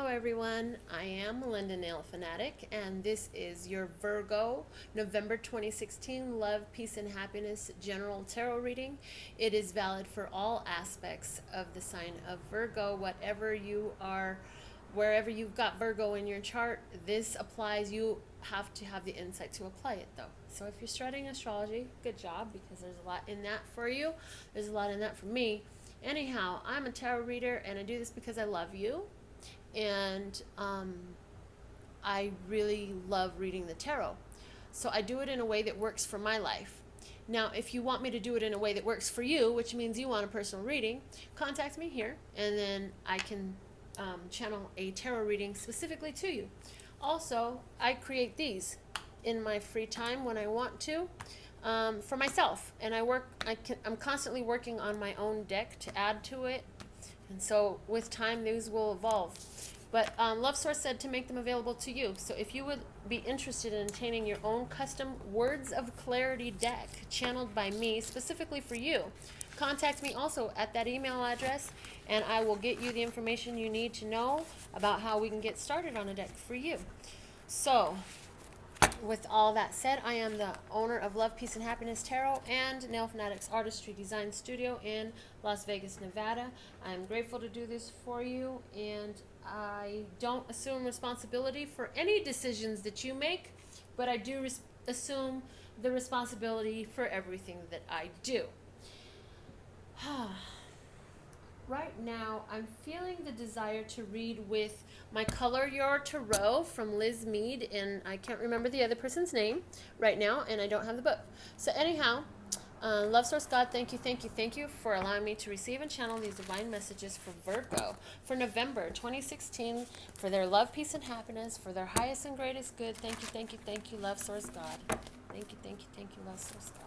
everyone. I am Melinda Nail Fanatic, and this is your Virgo November 2016 Love, Peace, and Happiness General Tarot reading. It is valid for all aspects of the sign of Virgo, whatever you are, wherever you've got Virgo in your chart. This applies. You have to have the insight to apply it, though. So if you're studying astrology, good job, because there's a lot in that for you. There's a lot in that for me. Anyhow, I'm a tarot reader, and I do this because I love you, and I really love reading the tarot. So I do it in a way that works for my life. Now, if you want me to do it in a way that works for you, which means you want a personal reading, contact me here, and then I can channel a tarot reading specifically to you. Also, I create these in my free time when I want to. For myself, and I'm constantly working on my own deck to add to it, and so with time these will evolve. But Love Source said to make them available to you. So if you would be interested in obtaining your own custom Words of Clarity deck channeled by me specifically for you, contact me also at that email address, and I will get you the information you need to know about how we can get started on a deck for you. So with all that said, I am the owner of Love, Peace, and Happiness Tarot and Nail Fanatics Artistry Design Studio in Las Vegas, Nevada. I'm grateful to do this for you, and I don't assume responsibility for any decisions that you make, but I do assume the responsibility for everything that I do. Right now, I'm feeling the desire to read with my Color Your Tarot from Liz Mead, and I can't remember the other person's name right now, and I don't have the book. So anyhow, Love Source God, thank you for allowing me to receive and channel these divine messages for Virgo for November 2016, for their love, peace, and happiness, for their highest and greatest good. Thank you, Love Source God. Thank you, Love Source God.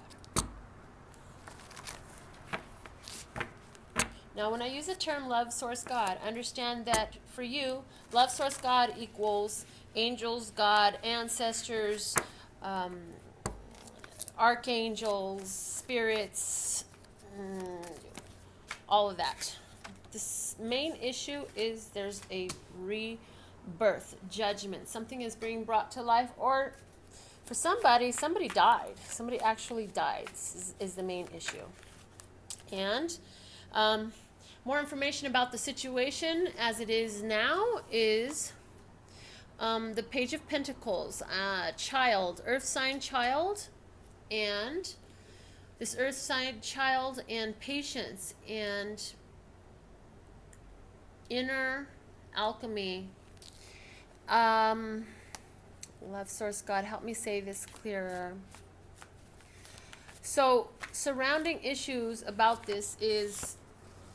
Now, when I use the term Love Source God, understand that for you, Love Source God equals angels, God, ancestors, archangels, spirits, all of that. The main issue is there's a rebirth, judgment. Something is being brought to life, or for somebody died. Somebody actually died is the main issue. And more information about the situation as it is now is the Page of Pentacles, child, earth sign child, and this earth sign child and patience and inner alchemy. Love Source God, help me say this clearer. So surrounding issues about this is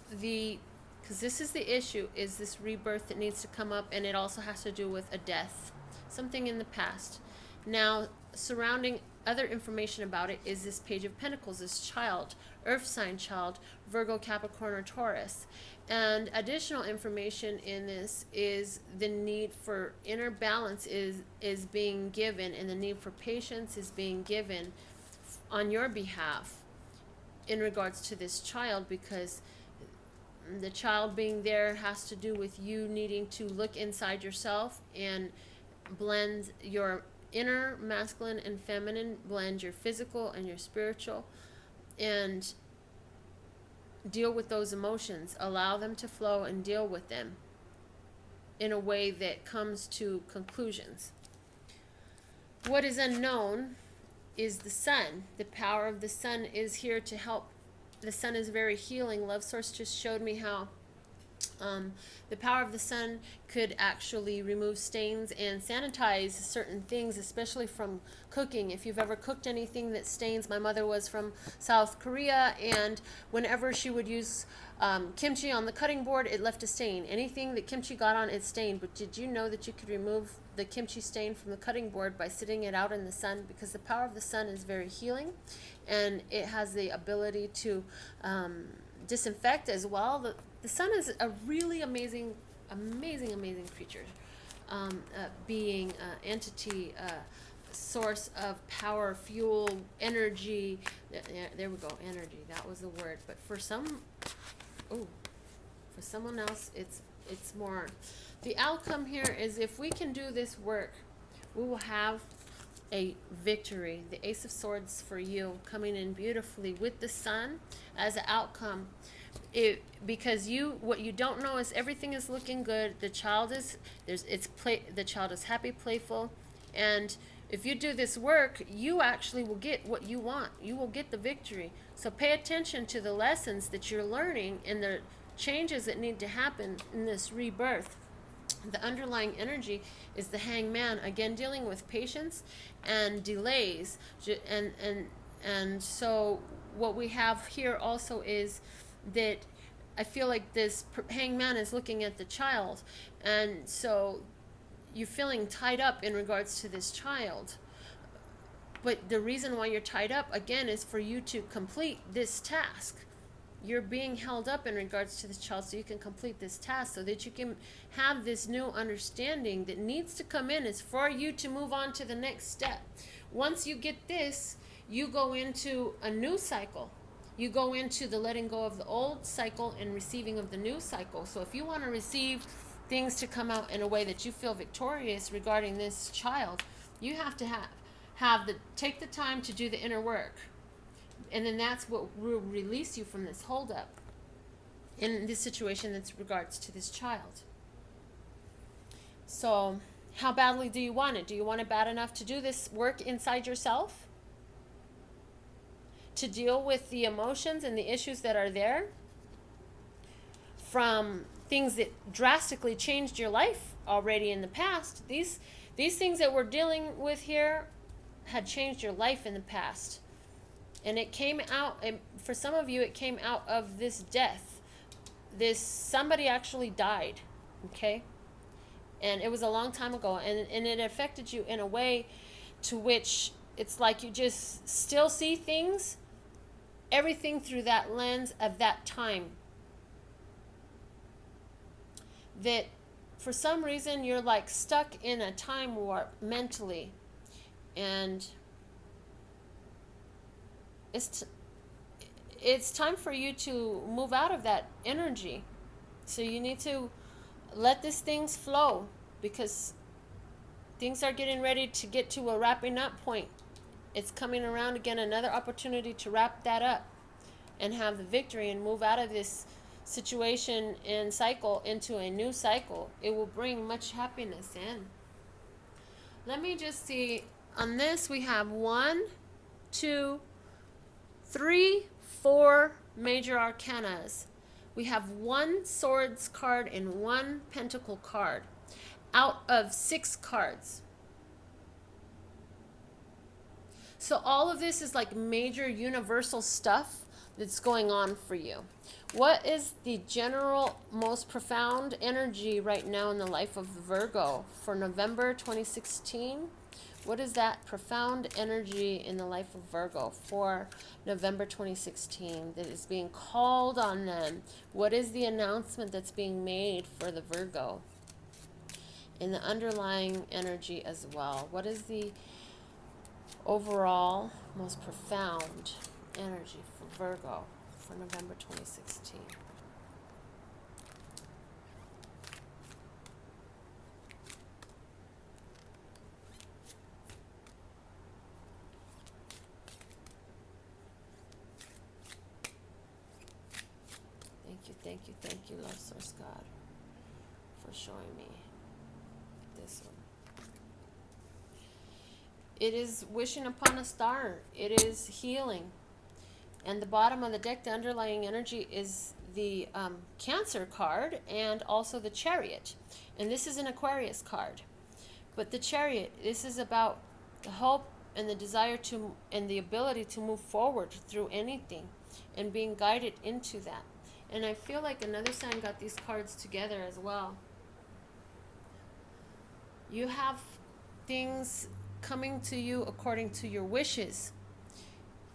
because this is the issue, is this rebirth that needs to come up, and it also has to do with a death, something in the past. Now, surrounding other information about it is this Page of Pentacles, this child, earth sign child, Virgo, Capricorn, or Taurus. And additional information in this is the need for inner balance is being given, and the need for patience is being given on your behalf in regards to this child, because the child being there has to do with you needing to look inside yourself and blend your inner masculine and feminine, blend your physical and your spiritual, and deal with those emotions. Allow them to flow and deal with them in a way that comes to conclusions. What is unknown is the sun. The power of the sun is here to help. The sun is very healing. Love Source just showed me how the power of the sun could actually remove stains and sanitize certain things, especially from cooking. If you've ever cooked anything that stains, my mother was from South Korea, and whenever she would use kimchi on the cutting board, it left a stain. Anything that kimchi got on, it stained. But did you know that you could remove the kimchi stain from the cutting board by sitting it out in the sun? Because the power of the sun is very healing, and it has the ability to disinfect as well. The sun is a really amazing creature, being, entity, source of power, fuel, energy. There we go, energy. That was the word. But for some For someone else, it's more. The outcome here is if we can do this work, we will have a victory. The Ace of Swords for you coming in beautifully with the Sun as an outcome. Because what you don't know is everything is looking good. The child is the child is happy, playful, and if you do this work, you actually will get what you want. You will get the victory. So pay attention to the lessons that you're learning and the changes that need to happen in this rebirth. The underlying energy is the Hangman, again dealing with patience and delays, and so what we have here also is that I feel like this Hangman is looking at the child, and so you're feeling tied up in regards to this child. But the reason why you're tied up again is for you to complete this task. You're being held up in regards to this child so you can complete this task, so that you can have this new understanding that needs to come in is for you to move on to the next step. Once you get this, you go into a new cycle. You go into the letting go of the old cycle and receiving of the new cycle. So if you want to receive things to come out in a way that you feel victorious regarding this child, you have to take the time to do the inner work. And then that's what will release you from this holdup in this situation that's regards to this child. So how badly do you want it? Do you want it bad enough to do this work inside yourself? To deal with the emotions and the issues that are there from things that drastically changed your life already in the past. These things that we're dealing with here had changed your life in the past. And it came out, and for some of you, it came out of this death. Somebody actually died, okay? And it was a long time ago, and it affected you in a way to which it's like you just still see things, everything through that lens of that time. That for some reason you're like stuck in a time warp mentally, and it's time for you to move out of that energy. So you need to let these things flow, because things are getting ready to get to a wrapping up point. It's coming around again, another opportunity to wrap that up and have the victory and move out of this situation and cycle into a new cycle. It will bring much happiness in. Let me just see. On this we have 1, 2, 3, 4 major arcanas. We have 1 swords card and 1 pentacle card out of 6 cards. So all of this is like major universal stuff that's going on for you. What is the general most profound energy right now in the life of Virgo for November 2016? What is that profound energy in the life of Virgo for November 2016 that is being called on them? What is the announcement that's being made for the Virgo? In the underlying energy as well. What is the overall most profound energy for Virgo for November 2016? Thank you, Love Source God, for showing me this one. It is wishing upon a star. It is healing. And the bottom of the deck, the underlying energy is the Cancer card and also the Chariot. And this is an Aquarius card. But the Chariot, this is about the hope and the desire to, and the ability to move forward through anything and being guided into that. And I feel like another sign got these cards together as well. You have things coming to you according to your wishes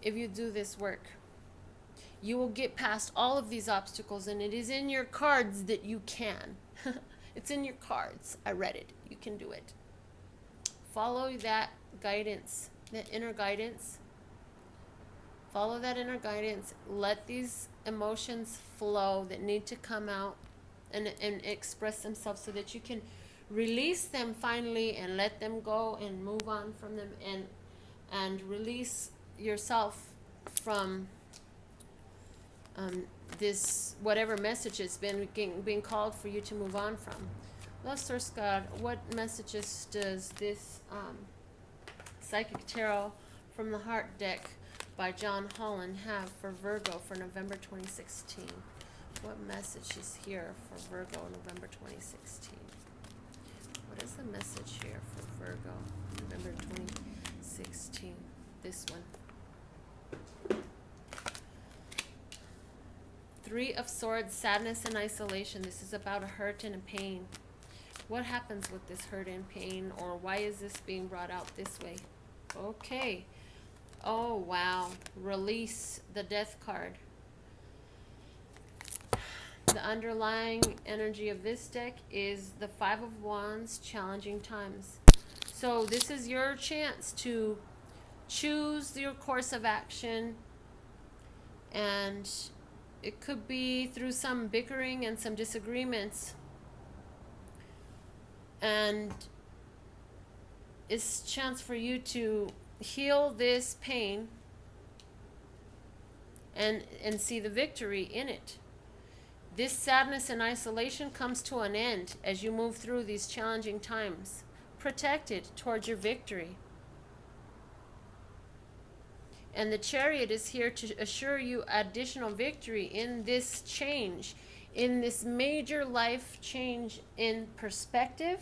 if you do this work. You will get past all of these obstacles, and it is in your cards that you can. It's in your cards. I read it. You can do it. Follow that guidance, that inner guidance. Follow that inner guidance. Let these emotions flow that need to come out and express themselves so that you can release them finally and let them go and move on from them, and release yourself from this whatever message has been being called for you to move on from. Love Source God, what messages does this Psychic Tarot from the Heart deck by John Holland have for Virgo for November 2016? What message is here for Virgo November 2016? What is the message here for Virgo November 2016? This one. Three of Swords, sadness and isolation. This is about a hurt and a pain. What happens with this hurt and pain, or why is this being brought out this way? Okay. Oh, wow. Release, the Death card. The underlying energy of this deck is the Five of Wands, challenging times. So this is your chance to choose your course of action, and it could be through some bickering and some disagreements, and it's a chance for you to heal this pain and see the victory in it. This sadness and isolation comes to an end as you move through these challenging times, protected towards your victory. And the Chariot is here to assure you additional victory in this change, in this major life change in perspective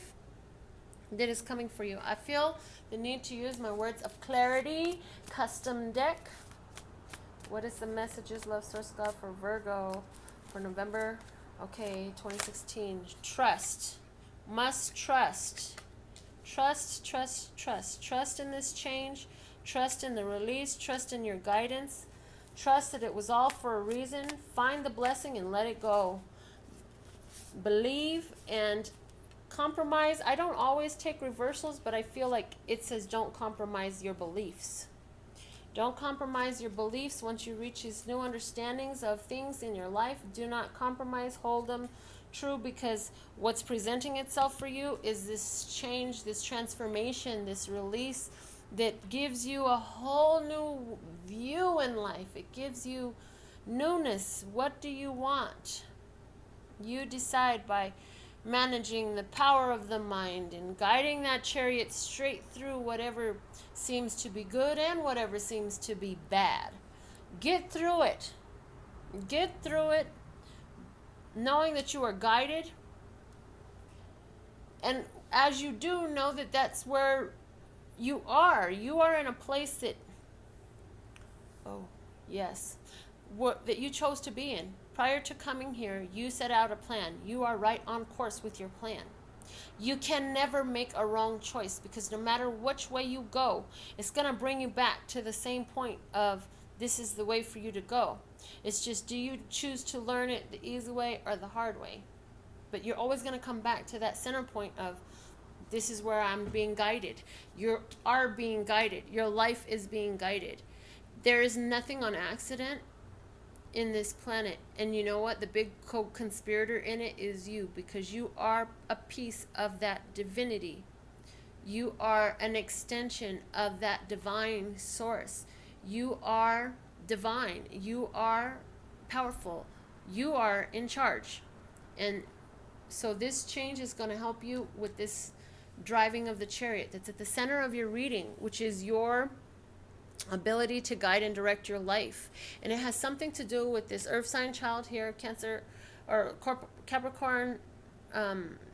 that is coming for you. I feel the need to use my words of clarity. Custom deck. What is the messages, Love Source God, for Virgo for November, 2016? Trust. Must trust. Trust, trust, trust. Trust in this change. Trust in the release. Trust in your guidance. Trust that it was all for a reason. Find the blessing and let it go. Believe and compromise. I don't always take reversals, but I feel like it says don't compromise your beliefs. Don't compromise your beliefs once you reach these new understandings of things in your life. Do not compromise. Hold them true, because what's presenting itself for you is this change, this transformation, this release that gives you a whole new view in life. It gives you newness. What do you want? You decide by managing the power of the mind and guiding that chariot straight through whatever seems to be good and whatever seems to be bad. Get through it. Get through it, knowing that you are guided. And as you do, know that that's where you are. You are in a place that, that you chose to be in. Prior to coming here, you set out a plan. You are right on course with your plan. You can never make a wrong choice, because no matter which way you go, it's going to bring you back to the same point of this is the way for you to go. It's just, do you choose to learn it the easy way or the hard way? But you're always going to come back to that center point of this is where I'm being guided. You are being guided. Your life is being guided. There is nothing on accident in this planet, and you know what? The big co-conspirator in it is you, because you are a piece of that divinity. You are an extension of that divine source. You are divine. You are powerful. You are in charge. And so this change is going to help you with this driving of the chariot that's at the center of your reading, which is your ability to guide and direct your life. And it has something to do with this earth sign child here, Cancer or Capricorn,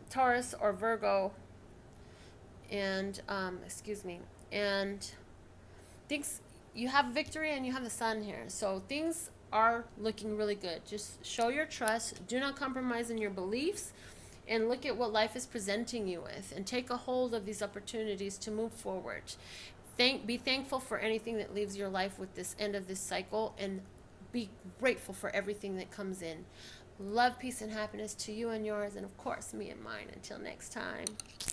Taurus or Virgo, and and things, you have victory and you have the sun here, so things are looking really good. Just show your trust, do not compromise in your beliefs, and look at what life is presenting you with, and take a hold of these opportunities to move forward. Be thankful for anything that leaves your life with this end of this cycle, and be grateful for everything that comes in. Love, peace, and happiness to you and yours, and of course me and mine. Until next time.